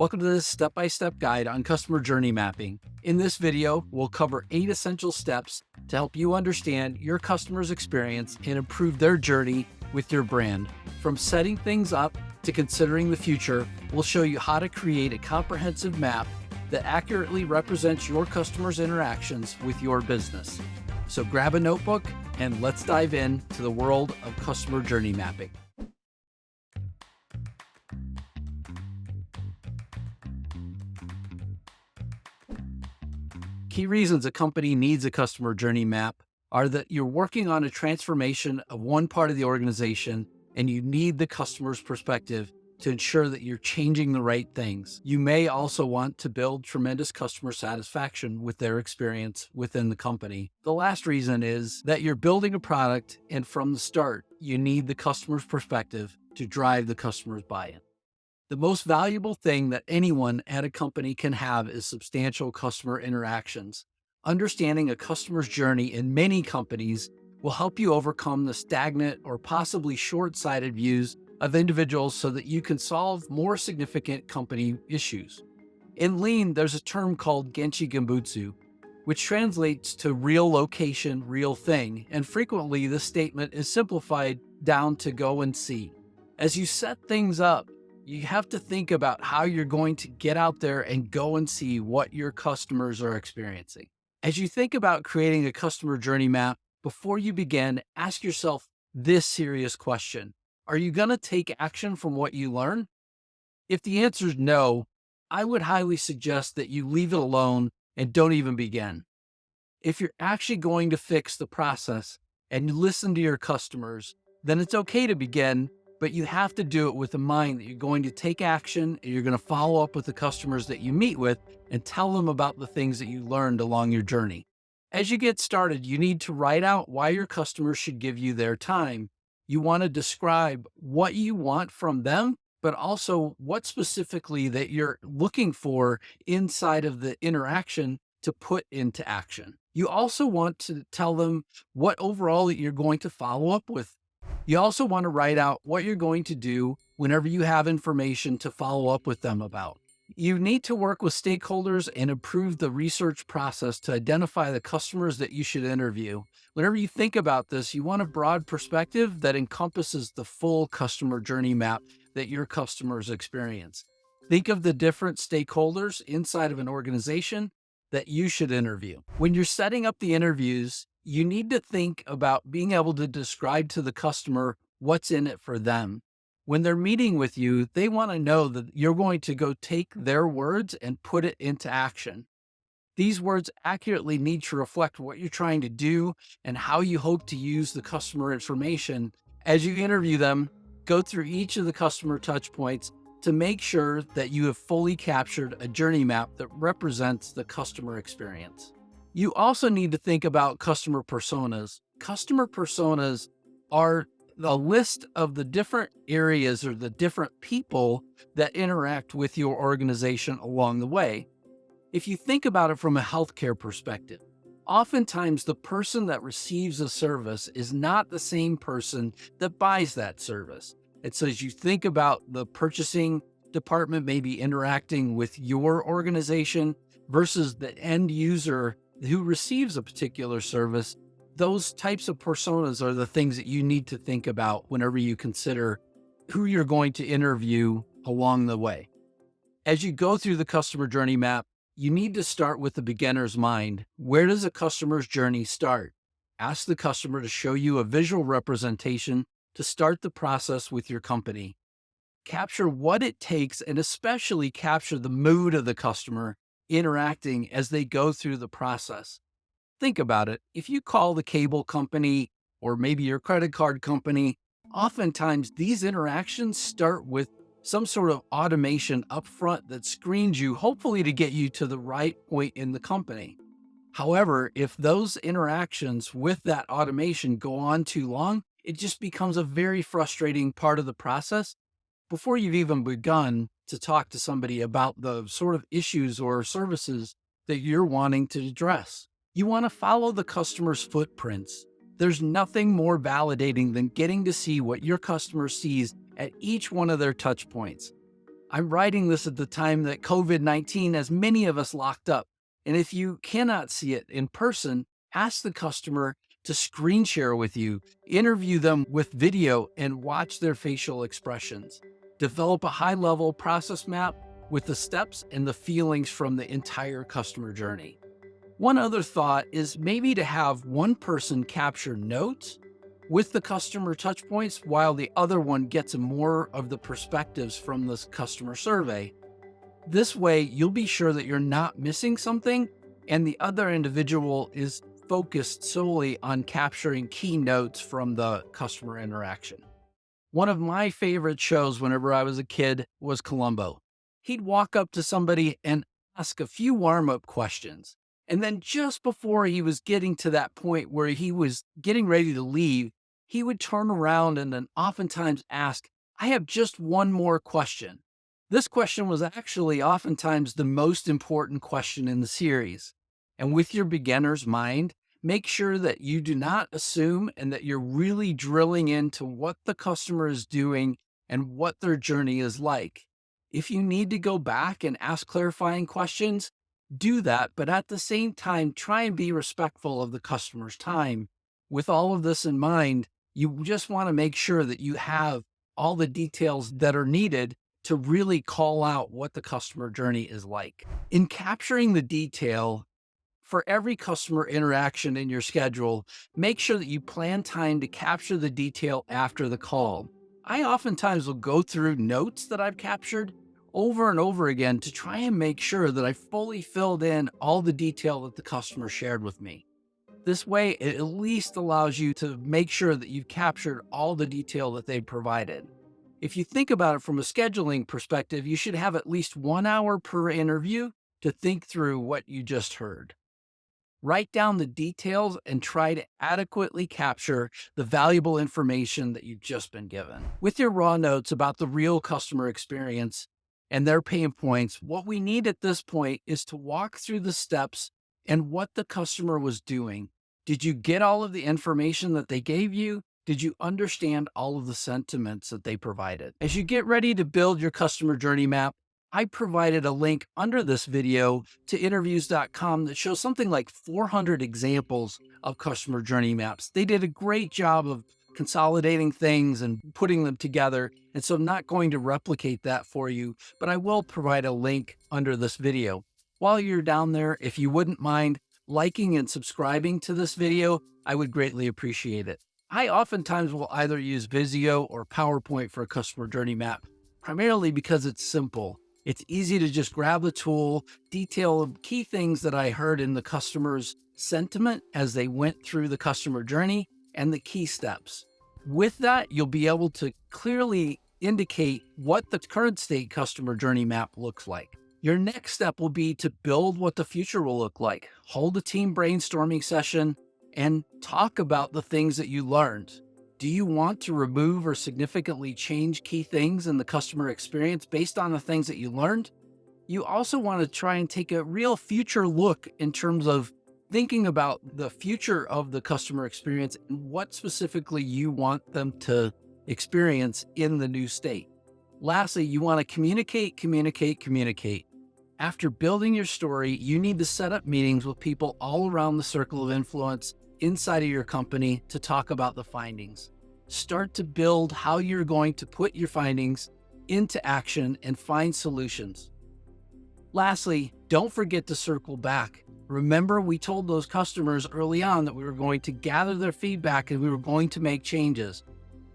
Welcome to this step-by-step guide on customer journey mapping. In this video, we'll cover 8 essential steps to help you understand your customer's experience and improve their journey with your brand. From setting things up to considering the future, we'll show you how to create a comprehensive map that accurately represents your customers' interactions with your business. So grab a notebook and let's dive into the world of customer journey mapping. Key reasons a company needs a customer journey map are that you're working on a transformation of one part of the organization and you need the customer's perspective to ensure that you're changing the right things. You may also want to build tremendous customer satisfaction with their experience within the company. The last reason is that you're building a product, and from the start, you need the customer's perspective to drive the customer's buy-in. The most valuable thing that anyone at a company can have is substantial customer interactions. Understanding a customer's journey in many companies will help you overcome the stagnant or possibly short-sighted views of individuals so that you can solve more significant company issues. In Lean, there's a term called Genchi Genbutsu, which translates to real location, real thing, and frequently this statement is simplified down to go and see. As you set things up, you have to think about how you're going to get out there and go and see what your customers are experiencing. As you think about creating a customer journey map, before you begin, ask yourself this serious question. Are you going to take action from what you learn? If the answer is no, I would highly suggest that you leave it alone and don't even begin. If you're actually going to fix the process and you listen to your customers, then it's okay to begin, but you have to do it with the mind that you're going to take action and you're going to follow up with the customers that you meet with and tell them about the things that you learned along your journey. As you get started, you need to write out why your customers should give you their time. You want to describe what you want from them, but also what specifically that you're looking for inside of the interaction to put into action. You also want to tell them what overall you're going to follow up with. You also want to write out what you're going to do whenever you have information to follow up with them about. You need to work with stakeholders and improve the research process to identify the customers that you should interview. Whenever you think about this, you want a broad perspective that encompasses the full customer journey map that your customers experience. Think of the different stakeholders inside of an organization that you should interview. When you're setting up the interviews, you need to think about being able to describe to the customer what's in it for them. When they're meeting with you, they want to know that you're going to go take their words and put it into action. These words accurately need to reflect what you're trying to do and how you hope to use the customer information. As you interview them, go through each of the customer touch points to make sure that you have fully captured a journey map that represents the customer experience. You also need to think about customer personas. Customer personas are the list of the different areas or the different people that interact with your organization along the way. If you think about it from a healthcare perspective, oftentimes the person that receives a service is not the same person that buys that service. And so as you think about the purchasing department maybe interacting with your organization versus the end user who receives a particular service, those types of personas are the things that you need to think about whenever you consider who you're going to interview along the way. As you go through the customer journey map, you need to start with the beginner's mind. Where does a customer's journey start? Ask the customer to show you a visual representation to start the process with your company. Capture what it takes and especially capture the mood of the customer interacting as they go through the process. Think about it. If you call the cable company or maybe your credit card company, oftentimes these interactions start with some sort of automation up front that screens you, hopefully to get you to the right point in the company. However, if those interactions with that automation go on too long, it just becomes a very frustrating part of the process before you've even begun to talk to somebody about the sort of issues or services that you're wanting to address. You want to follow the customer's footprints. There's nothing more validating than getting to see what your customer sees at each one of their touch points. I'm writing this at the time that COVID-19 has many of us locked up. And if you cannot see it in person, ask the customer to screen share with you, interview them with video, and watch their facial expressions. Develop a high-level process map with the steps and the feelings from the entire customer journey. One other thought is maybe to have one person capture notes with the customer touch points while the other one gets more of the perspectives from this customer survey. This way, you'll be sure that you're not missing something and the other individual is focused solely on capturing key notes from the customer interaction. One of my favorite shows whenever I was a kid was Columbo. He'd walk up to somebody and ask a few warm-up questions. And then just before he was getting to that point where he was getting ready to leave, he would turn around and then oftentimes ask, "I have just one more question." This question was actually oftentimes the most important question in the series. And with your beginner's mind, make sure that you do not assume and that you're really drilling into what the customer is doing and what their journey is like. If you need to go back and ask clarifying questions, do that, but at the same time, try and be respectful of the customer's time. With all of this in mind, you just want to make sure that you have all the details that are needed to really call out what the customer journey is like. In capturing the detail, for every customer interaction in your schedule, make sure that you plan time to capture the detail after the call. I oftentimes will go through notes that I've captured over and over again to try and make sure that I fully filled in all the detail that the customer shared with me. This way, it at least allows you to make sure that you've captured all the detail that they provided. If you think about it from a scheduling perspective, you should have at least 1 hour per interview to think through what you just heard. Write down the details and try to adequately capture the valuable information that you've just been given. With your raw notes about the real customer experience and their pain points, what we need at this point is to walk through the steps and what the customer was doing. Did you get all of the information that they gave you? Did you understand all of the sentiments that they provided? As you get ready to build your customer journey map, I provided a link under this video to interviews.com that shows something like 400 examples of customer journey maps. They did a great job of consolidating things and putting them together. And so I'm not going to replicate that for you, but I will provide a link under this video. While you're down there, if you wouldn't mind liking and subscribing to this video, I would greatly appreciate it. I oftentimes will either use Visio or PowerPoint for a customer journey map, primarily because it's simple. It's easy to just grab the tool, detail key things that I heard in the customer's sentiment as they went through the customer journey and the key steps. With that, you'll be able to clearly indicate what the current state customer journey map looks like. Your next step will be to build what the future will look like. Hold a team brainstorming session and talk about the things that you learned. Do you want to remove or significantly change key things in the customer experience based on the things that you learned? You also want to try and take a real future look in terms of thinking about the future of the customer experience and what specifically you want them to experience in the new state. Lastly, you want to communicate. After building your story, you need to set up meetings with people all around the circle of influence inside of your company to talk about the findings. Start to build how you're going to put your findings into action and find solutions. Lastly, don't forget to circle back. Remember, we told those customers early on that we were going to gather their feedback and we were going to make changes.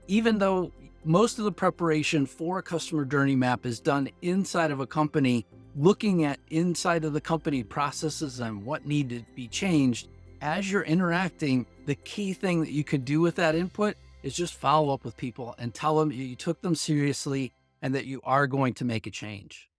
Even though most of the preparation for a customer journey map is done inside of a company, looking at inside of the company processes and what need to be changed, as you're interacting, the key thing that you can do with that input is just follow up with people and tell them you took them seriously and that you are going to make a change.